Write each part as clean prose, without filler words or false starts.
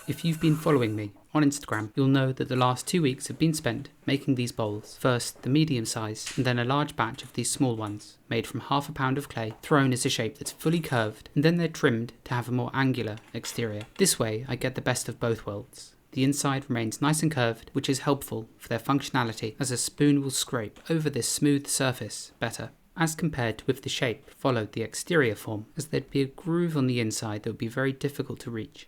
If you've been following me on Instagram, you'll know that the last 2 weeks have been spent making these bowls. First the medium size, and then a large batch of these small ones, made from ½ pound of clay, thrown as a shape that's fully curved, and then they're trimmed to have a more angular exterior. This way I get the best of both worlds. The inside remains nice and curved, which is helpful for their functionality, as a spoon will scrape over this smooth surface better, as compared to if the shape followed the exterior form, as there'd be a groove on the inside that would be very difficult to reach.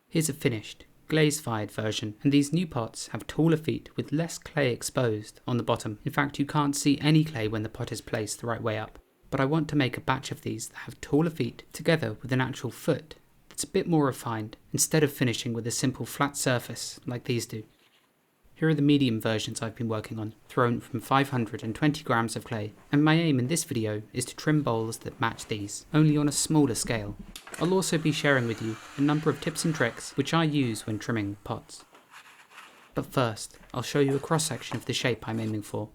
Here's a finished, glaze-fired version, and these new pots have taller feet with less clay exposed on the bottom. In fact, you can't see any clay when the pot is placed the right way up. But I want to make a batch of these that have taller feet together with an actual foot that's a bit more refined, instead of finishing with a simple flat surface like these do. Here are the medium versions I've been working on, thrown from 520 grams of clay, and my aim in this video is to trim bowls that match these, only on a smaller scale. I'll also be sharing with you a number of tips and tricks which I use when trimming pots. But first, I'll show you a cross-section of the shape I'm aiming for.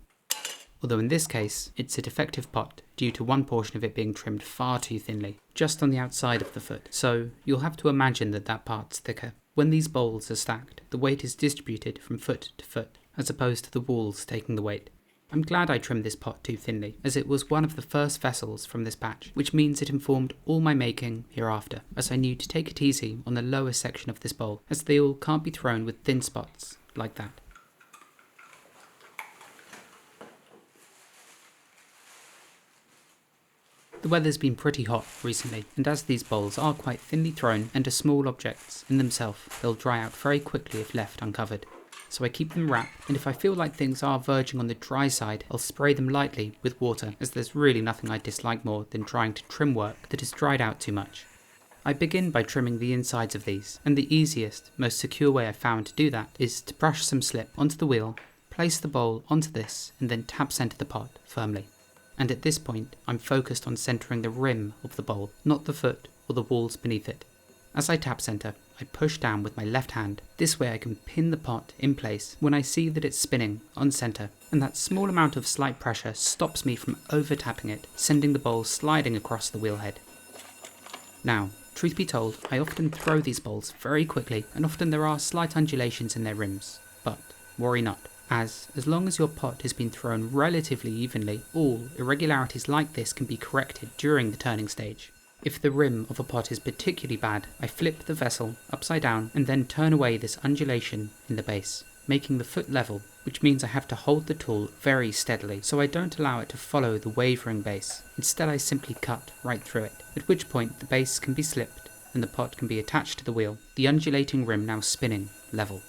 Although in this case, it's a defective pot due to one portion of it being trimmed far too thinly, just on the outside of the foot, so you'll have to imagine that part's thicker. When these bowls are stacked, the weight is distributed from foot to foot, as opposed to the walls taking the weight. I'm glad I trimmed this pot too thinly, as it was one of the first vessels from this batch, which means it informed all my making hereafter, as I knew to take it easy on the lower section of this bowl, as they all can't be thrown with thin spots like that. The weather's been pretty hot recently, and as these bowls are quite thinly thrown and are small objects in themselves, they'll dry out very quickly if left uncovered. So I keep them wrapped, and if I feel like things are verging on the dry side, I'll spray them lightly with water, as there's really nothing I dislike more than trying to trim work that has dried out too much. I begin by trimming the insides of these, and the easiest, most secure way I found to do that is to brush some slip onto the wheel, place the bowl onto this, and then tap center the pot firmly. And at this point, I'm focused on centering the rim of the bowl, not the foot or the walls beneath it. As I tap center, I push down with my left hand. This way I can pin the pot in place when I see that it's spinning on center, and that small amount of slight pressure stops me from over-tapping it, sending the bowl sliding across the wheel head. Now, truth be told, I often throw these bowls very quickly, and often there are slight undulations in their rims, but worry not. As long as your pot has been thrown relatively evenly, all irregularities like this can be corrected during the turning stage. If the rim of a pot is particularly bad, I flip the vessel upside down and then turn away this undulation in the base, making the foot level, which means I have to hold the tool very steadily, so I don't allow it to follow the wavering base. Instead I simply cut right through it, at which point the base can be slipped and the pot can be attached to the wheel, the undulating rim now spinning level.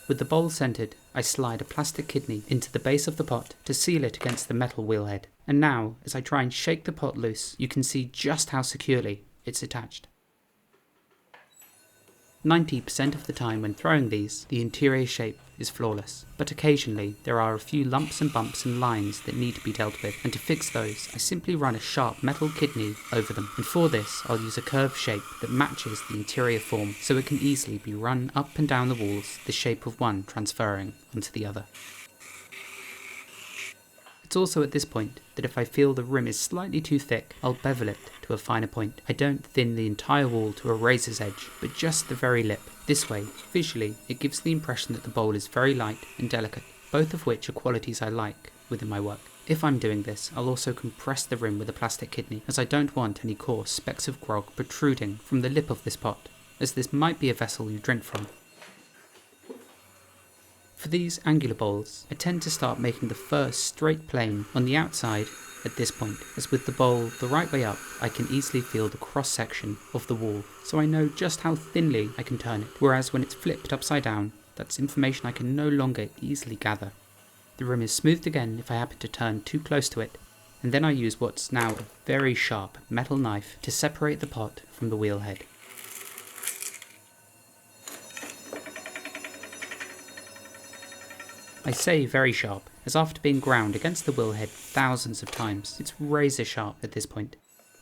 With the bowl centered, I slide a plastic kidney into the base of the pot to seal it against the metal wheel head. And now, as I try and shake the pot loose, you can see just how securely it's attached. 90% of the time when throwing these, the interior shape is flawless, but occasionally there are a few lumps and bumps and lines that need to be dealt with, and to fix those I simply run a sharp metal kidney over them, and for this I'll use a curved shape that matches the interior form so it can easily be run up and down the walls, the shape of one transferring onto the other. It's also at this point that if I feel the rim is slightly too thick, I'll bevel it to a finer point. I don't thin the entire wall to a razor's edge, but just the very lip. This way, visually, it gives the impression that the bowl is very light and delicate, both of which are qualities I like within my work. If I'm doing this, I'll also compress the rim with a plastic kidney, as I don't want any coarse specks of grog protruding from the lip of this pot, as this might be a vessel you drink from. For these angular bowls, I tend to start making the first straight plane on the outside at this point, as with the bowl the right way up, I can easily feel the cross-section of the wall, so I know just how thinly I can turn it, whereas when it's flipped upside down, that's information I can no longer easily gather. The rim is smoothed again if I happen to turn too close to it, and then I use what's now a very sharp metal knife to separate the pot from the wheel head. I say very sharp, as after being ground against the wheel head thousands of times, it's razor sharp at this point.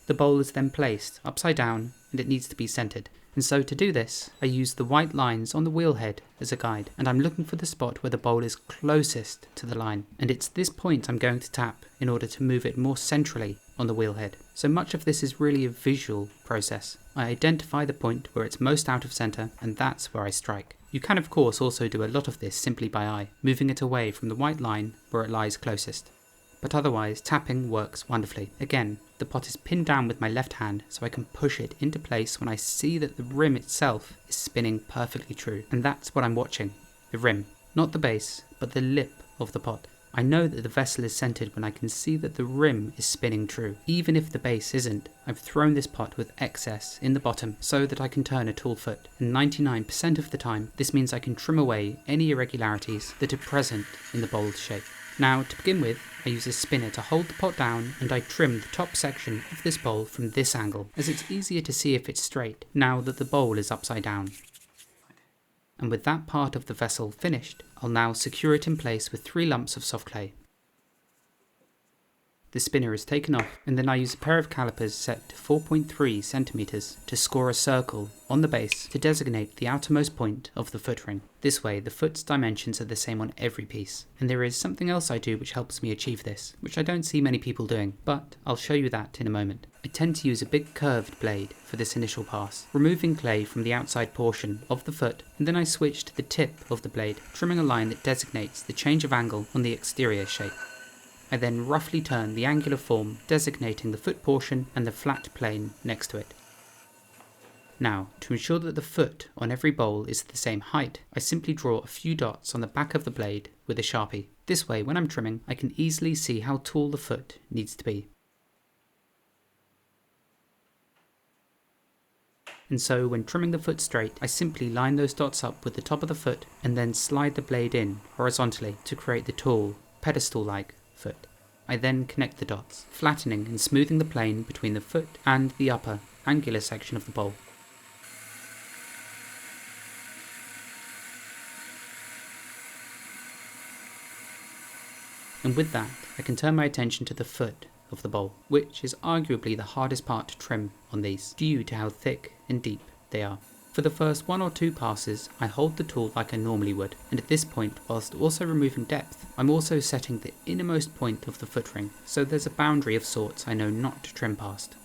The bowl is then placed upside down and it needs to be centered. And so to do this, I use the white lines on the wheel head as a guide, and I'm looking for the spot where the bowl is closest to the line. And it's this point I'm going to tap in order to move it more centrally on the wheel head. So much of this is really a visual process. I identify the point where it's most out of center, and that's where I strike. You can of course also do a lot of this simply by eye, moving it away from the white line where it lies closest. But otherwise, tapping works wonderfully. Again, the pot is pinned down with my left hand so I can push it into place when I see that the rim itself is spinning perfectly true. And that's what I'm watching, the rim. Not the base, but the lip of the pot. I know that the vessel is centered when I can see that the rim is spinning true. Even if the base isn't, I've thrown this pot with excess in the bottom so that I can turn a tool foot. And 99% of the time, this means I can trim away any irregularities that are present in the bowl's shape. Now, to begin with, I use a spinner to hold the pot down and I trim the top section of this bowl from this angle, as it's easier to see if it's straight now that the bowl is upside down. And with that part of the vessel finished, I'll now secure it in place with 3 lumps of soft clay. The spinner is taken off, and then I use a pair of calipers set to 4.3 centimeters to score a circle on the base to designate the outermost point of the foot ring. This way, the foot's dimensions are the same on every piece. And there is something else I do which helps me achieve this, which I don't see many people doing, but I'll show you that in a moment. I tend to use a big curved blade for this initial pass, removing clay from the outside portion of the foot, and then I switch to the tip of the blade, trimming a line that designates the change of angle on the exterior shape. I then roughly turn the angular form, designating the foot portion and the flat plane next to it. Now, to ensure that the foot on every bowl is the same height, I simply draw a few dots on the back of the blade with a Sharpie. This way, when I'm trimming, I can easily see how tall the foot needs to be. And so, when trimming the foot straight, I simply line those dots up with the top of the foot and then slide the blade in horizontally to create the tall, pedestal-like foot. I then connect the dots, flattening and smoothing the plane between the foot and the upper, angular section of the bowl. And with that, I can turn my attention to the foot of the bowl, which is arguably the hardest part to trim on these, due to how thick and deep they are. For the first 1 or 2 passes, I hold the tool like I normally would, and at this point, whilst also removing depth, I'm also setting the innermost point of the foot ring, so there's a boundary of sorts I know not to trim past.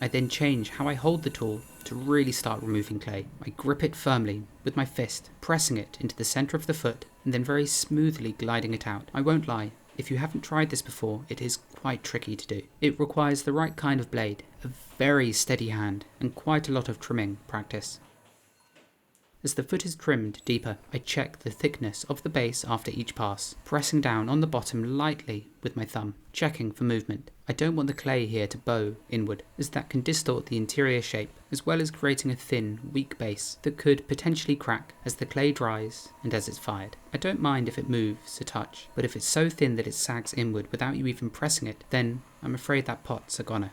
I then change how I hold the tool to really start removing clay. I grip it firmly with my fist, pressing it into the centre of the foot, and then very smoothly gliding it out. I won't lie, if you haven't tried this before, it is quite tricky to do. It requires the right kind of blade, a very steady hand, and quite a lot of trimming practice. As the foot is trimmed deeper, I check the thickness of the base after each pass, pressing down on the bottom lightly with my thumb, checking for movement. I don't want the clay here to bow inward, as that can distort the interior shape, as well as creating a thin, weak base that could potentially crack as the clay dries and as it's fired. I don't mind if it moves a touch, but if it's so thin that it sags inward without you even pressing it, then I'm afraid that pot's a goner.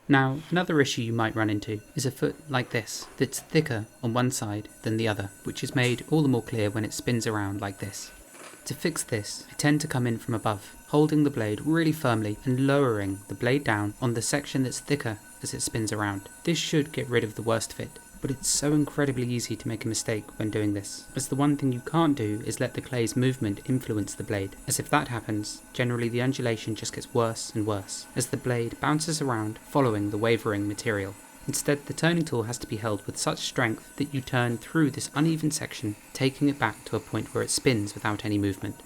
Now, another issue you might run into is a foot like this, that's thicker on one side than the other, which is made all the more clear when it spins around like this. To fix this, I tend to come in from above, holding the blade really firmly and lowering the blade down on the section that's thicker as it spins around. This should get rid of the worst fit, but it's so incredibly easy to make a mistake when doing this, as the one thing you can't do is let the clay's movement influence the blade, as if that happens, generally the undulation just gets worse and worse, as the blade bounces around following the wavering material. Instead, the turning tool has to be held with such strength that you turn through this uneven section, taking it back to a point where it spins without any movement.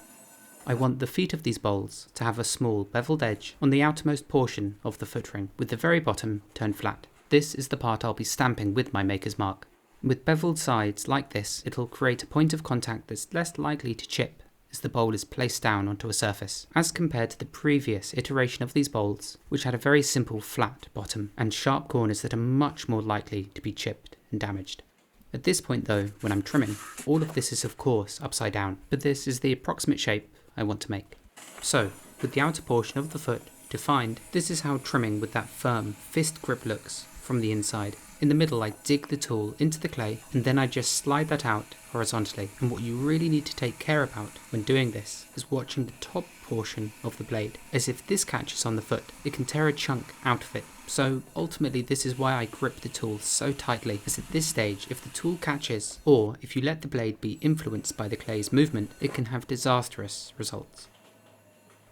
I want the feet of these bowls to have a small beveled edge on the outermost portion of the foot ring, with the very bottom turned flat. This is the part I'll be stamping with my maker's mark. With beveled sides like this, it'll create a point of contact that's less likely to chip as the bowl is placed down onto a surface, as compared to the previous iteration of these bowls, which had a very simple flat bottom and sharp corners that are much more likely to be chipped and damaged. At this point though, when I'm trimming, all of this is of course upside down, but this is the approximate shape I want to make. So, with the outer portion of the foot defined, this is how trimming with that firm fist grip looks from the inside. In the middle I dig the tool into the clay and then I just slide that out horizontally. And what you really need to take care about when doing this is watching the top portion of the blade, as if this catches on the foot, it can tear a chunk out of it. So ultimately this is why I grip the tool so tightly, as at this stage if the tool catches, or if you let the blade be influenced by the clay's movement, it can have disastrous results.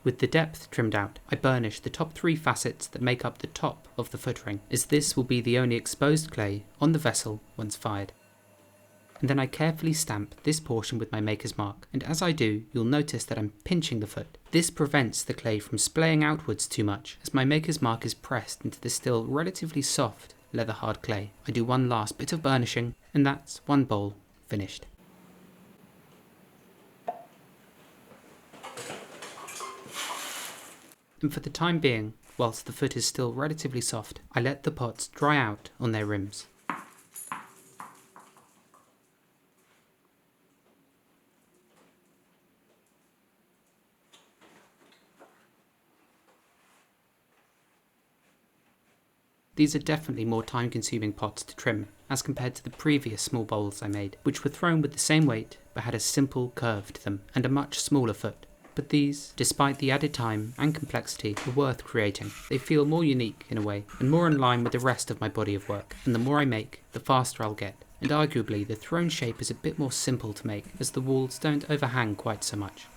With the depth trimmed out, I burnish the top 3 facets that make up the top of the foot ring, as this will be the only exposed clay on the vessel once fired. And then I carefully stamp this portion with my maker's mark, and as I do, you'll notice that I'm pinching the foot. This prevents the clay from splaying outwards too much, as my maker's mark is pressed into the still relatively soft leather hard clay. I do one last bit of burnishing, and that's one bowl finished. And for the time being, whilst the foot is still relatively soft, I let the pots dry out on their rims. These are definitely more time-consuming pots to trim, as compared to the previous small bowls I made, which were thrown with the same weight but had a simple curve to them and a much smaller foot. But these, despite the added time and complexity, are worth creating. They feel more unique in a way, and more in line with the rest of my body of work, and the more I make, the faster I'll get. And arguably the throne shape is a bit more simple to make, as the walls don't overhang quite so much.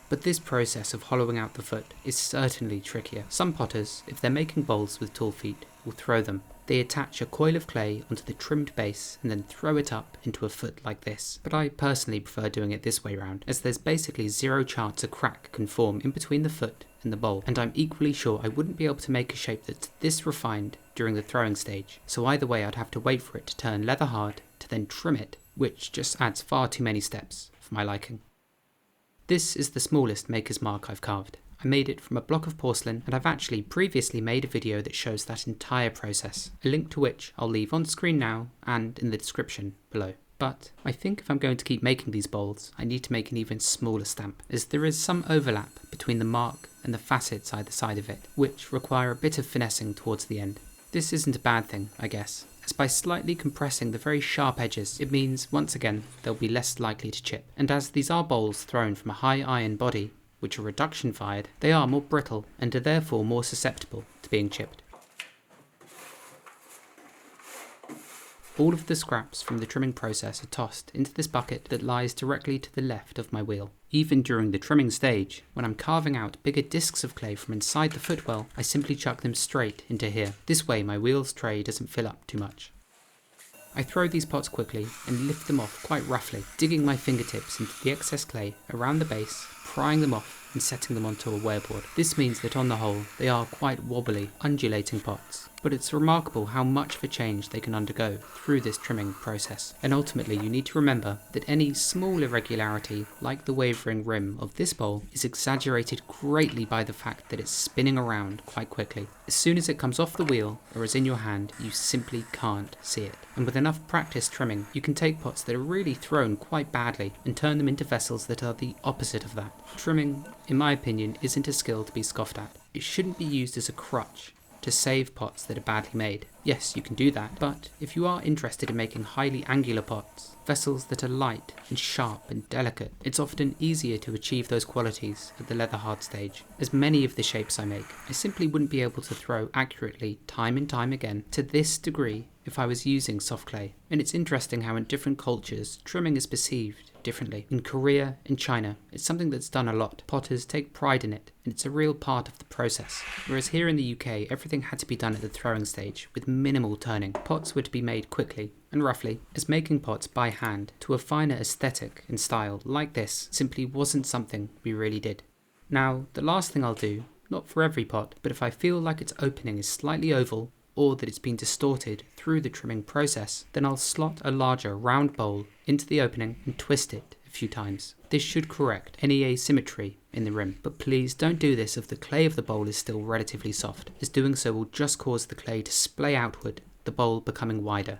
But this process of hollowing out the foot is certainly trickier. Some potters, if they're making bowls with tool feet, will throw them. They attach a coil of clay onto the trimmed base and then throw it up into a foot like this. But I personally prefer doing it this way round, as there's basically zero chance a crack can form in between the foot and the bowl, and I'm equally sure I wouldn't be able to make a shape that's this refined during the throwing stage. So either way I'd have to wait for it to turn leather hard to then trim it, which just adds far too many steps for my liking. This is the smallest maker's mark I've carved. I made it from a block of porcelain, and I've actually previously made a video that shows that entire process, a link to which I'll leave on screen now and in the description below. But I think if I'm going to keep making these bowls, I need to make an even smaller stamp, as there is some overlap between the mark and the facets either side of it, which require a bit of finessing towards the end. This isn't a bad thing, I guess, as by slightly compressing the very sharp edges, it means, once again, they'll be less likely to chip. And as these are bowls thrown from a high iron body, which are reduction fired, they are more brittle and are therefore more susceptible to being chipped. All of the scraps from the trimming process are tossed into this bucket that lies directly to the left of my wheel. Even during the trimming stage, when I'm carving out bigger discs of clay from inside the footwell, I simply chuck them straight into here. This way my wheel's tray doesn't fill up too much. I throw these pots quickly and lift them off quite roughly, digging my fingertips into the excess clay around the base, prying them off and setting them onto a wearboard. This means that on the whole, they are quite wobbly, undulating pots, but it's remarkable how much of a change they can undergo through this trimming process. And ultimately you need to remember that any small irregularity, like the wavering rim of this bowl, is exaggerated greatly by the fact that it's spinning around quite quickly. As soon as it comes off the wheel or is in your hand, you simply can't see it. And with enough practice trimming, you can take pots that are really thrown quite badly and turn them into vessels that are the opposite of that. Trimming, in my opinion, isn't a skill to be scoffed at. It shouldn't be used as a crutch to save pots that are badly made. Yes, you can do that, but if you are interested in making highly angular pots, vessels that are light and sharp and delicate, it's often easier to achieve those qualities at the leather hard stage. As many of the shapes I make, I simply wouldn't be able to throw accurately time and time again to this degree if I was using soft clay. And it's interesting how in different cultures, trimming is perceived differently. In Korea and China, it's something that's done a lot. Potters take pride in it, and it's a real part of the process. Whereas here in the UK, everything had to be done at the throwing stage, with minimal turning. Pots were to be made quickly and roughly, as making pots by hand to a finer aesthetic and style like this simply wasn't something we really did. Now, the last thing I'll do, not for every pot, but if I feel like its opening is slightly oval, or that it's been distorted through the trimming process, then I'll slot a larger round bowl into the opening and twist it a few times. This should correct any asymmetry in the rim, but please don't do this if the clay of the bowl is still relatively soft, as doing so will just cause the clay to splay outward, the bowl becoming wider.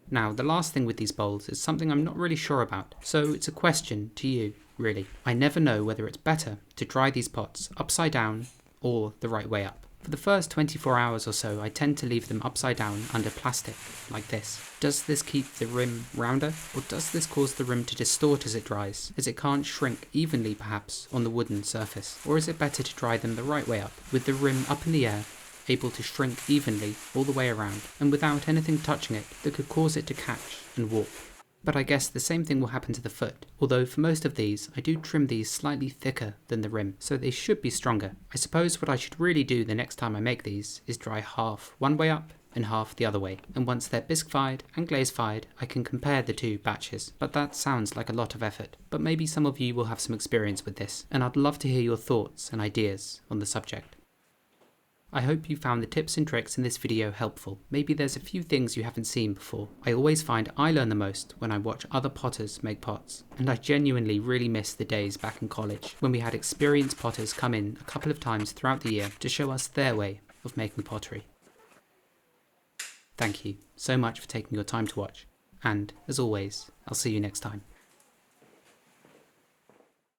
Now, the last thing with these bowls is something I'm not really sure about, so it's a question to you, really. I never know whether it's better to dry these pots upside down or the right way up. For the first 24 hours or so, I tend to leave them upside down under plastic, like this. Does this keep the rim rounder, or does this cause the rim to distort as it dries, as it can't shrink evenly perhaps on the wooden surface? Or is it better to dry them the right way up, with the rim up in the air, able to shrink evenly all the way around, and without anything touching it that could cause it to catch and warp? But I guess the same thing will happen to the foot, although for most of these I do trim these slightly thicker than the rim, so they should be stronger. I suppose what I should really do the next time I make these is dry half one way up and half the other way, and once they're bisque-fired and glaze-fired I can compare the two batches, but that sounds like a lot of effort. But maybe some of you will have some experience with this, and I'd love to hear your thoughts and ideas on the subject. I hope you found the tips and tricks in this video helpful. Maybe there's a few things you haven't seen before. I always find I learn the most when I watch other potters make pots, and I genuinely really miss the days back in college when we had experienced potters come in a couple of times throughout the year to show us their way of making pottery. Thank you so much for taking your time to watch, and as always, I'll see you next time.